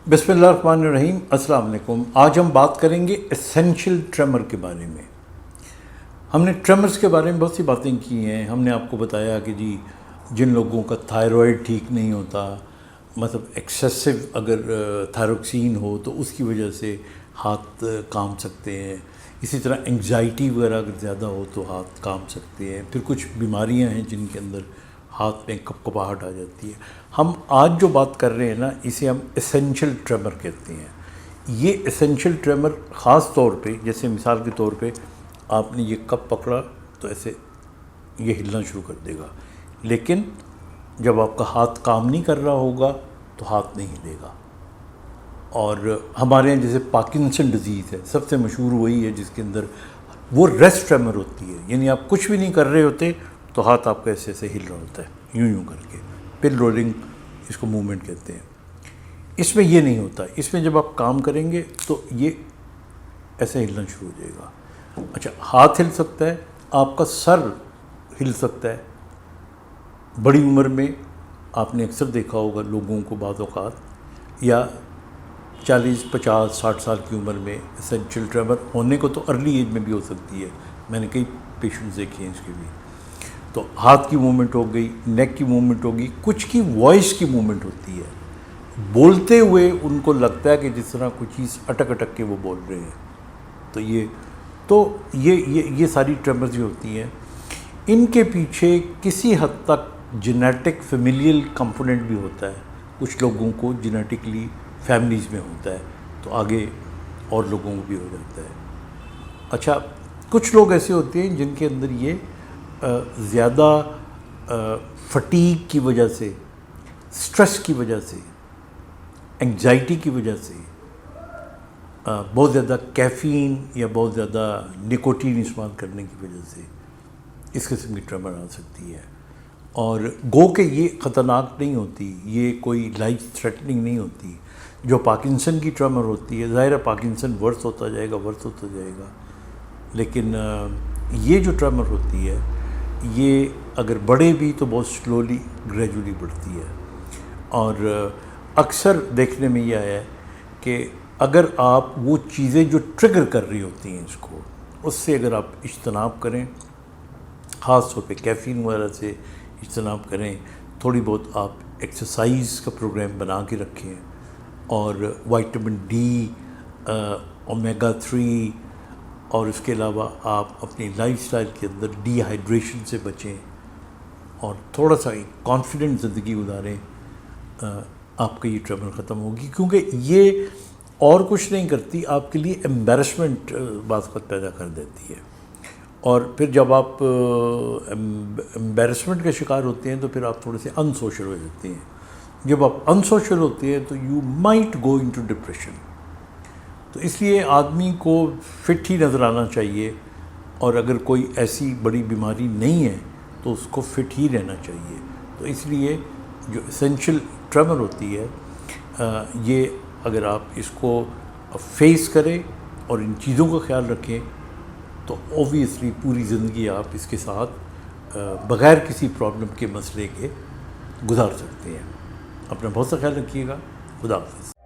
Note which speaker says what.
Speaker 1: बिस्मिल्लाहिर्रहमानिर्रहीम। अस्सलाम वालेकुम। आज हम बात करेंगे एसेंशियल ट्रेमर के बारे में। हमने ट्रेमर्स के बारे में बहुत सी बातें की हैं। हमने आपको बताया कि जी जिन लोगों का थायराइड ठीक नहीं होता, मतलब एक्सेसिव अगर थायरोक्सिन हो तो उसकी वजह से हाथ काम सकते हैं। इसी तरह एंग्जाइटी वगैरह अगर ज़्यादा हो तो हाथ काम सकते हैं। फिर कुछ बीमारियां हैं जिनके अंदर हाथ में कपकपाहट आ जाती है। हम आज जो बात कर रहे हैं ना, इसे हम एसेंशियल ट्रेमर कहते हैं। ये एसेंशियल ट्रेमर ख़ास तौर पे, जैसे मिसाल के तौर पे आपने ये कप पकड़ा तो ऐसे ये हिलना शुरू कर देगा, लेकिन जब आपका हाथ काम नहीं कर रहा होगा तो हाथ नहीं हिलेगा। और हमारे यहाँ जैसे पार्किंसन डिज़ीज़ है, सबसे मशहूर वही है जिसके अंदर वो रेस्ट ट्रेमर होती है, यानी आप कुछ भी नहीं कर रहे होते तो हाथ आपका ऐसे ऐसे हिल रहा होता है, यूं यूं करके। पिल रोलिंग इसको मूवमेंट कहते हैं। इसमें ये नहीं होता। इसमें जब आप काम करेंगे तो ये ऐसे हिलना शुरू हो जाएगा। अच्छा, हाथ हिल सकता है, आपका सर हिल सकता है। बड़ी उम्र में आपने अक्सर देखा होगा लोगों को बाज़ औक़ात, या 40, 50, 60 साल की उम्र में एसेंशियल ट्रेमर होने को तो अर्ली एज में भी हो सकती है। मैंने कई पेशेंट्स देखे हैं इसके भी। तो हाथ की मूवमेंट हो गई, नेक की मूवमेंट होगी, कुछ की वॉइस की मूवमेंट होती है। बोलते हुए उनको लगता है कि जिस तरह कोई चीज़ अटक अटक के वो बोल रहे हैं। तो ये सारी ट्रेमर्स जो होती हैं, इनके पीछे किसी हद तक जेनेटिक फेमिलियल कंपोनेंट भी होता है। कुछ लोगों को जेनेटिकली फैमिलीज़ में होता है तो आगे और लोगों को भी हो जाता है। अच्छा, कुछ लोग ऐसे होते हैं जिनके अंदर ये ज़्यादा फटीग की वजह से, स्ट्रेस की वजह से, एंग्जाइटी की वजह से, बहुत ज़्यादा कैफ़ीन या बहुत ज़्यादा निकोटीन इस्तेमाल करने की वजह से इस किस्म की ट्रेमर आ सकती है। और गो के ये ख़तरनाक नहीं होती, ये कोई लाइफ थ्रेटनिंग नहीं होती। जो पार्किंसन की ट्रेमर होती है, ज़ाहिर है पार्किंसन वर्स होता जाएगा, लेकिन ये जो ट्रेमर होती है ये अगर बढ़े भी तो बहुत स्लोली, ग्रेजुअली बढ़ती है। और अक्सर देखने में ये आया है कि अगर आप वो चीज़ें जो ट्रिगर कर रही होती हैं इसको, उससे अगर आप इज्तनाब करें, ख़ास तौर पे कैफ़ीन वगैरह से इज्तनाब करें, थोड़ी बहुत आप एक्सरसाइज का प्रोग्राम बना के रखें, और विटामिन डी, ओमेगा 3, और इसके अलावा आप अपनी लाइफस्टाइल के अंदर डिहाइड्रेशन से बचें और थोड़ा सा कॉन्फिडेंट ज़िंदगी गुजारें, आपका ये ट्रेमर ख़त्म होगी। क्योंकि ये और कुछ नहीं करती, आपके लिए एम्बैरसमेंट बात पैदा कर देती है। और फिर जब आप एम्बैरसमेंट के शिकार होते हैं तो फिर आप थोड़े से अनसोशल हो जाते हैं। जब आप अनसोशल होते हैं तो you might go into depression. तो इसलिए आदमी को फिट ही नज़र आना चाहिए, और अगर कोई ऐसी बड़ी बीमारी नहीं है तो उसको फिट ही रहना चाहिए। तो इसलिए जो एसेंशियल ट्रेमर होती है, ये अगर आप इसको फेस करें और इन चीज़ों का ख्याल रखें तो ऑब्वियसली पूरी ज़िंदगी आप इसके साथ बग़ैर किसी प्रॉब्लम के, मसले के गुजार सकते हैं। अपना बहुत सा ख्याल रखिएगा। खुदा हाफ़िज़।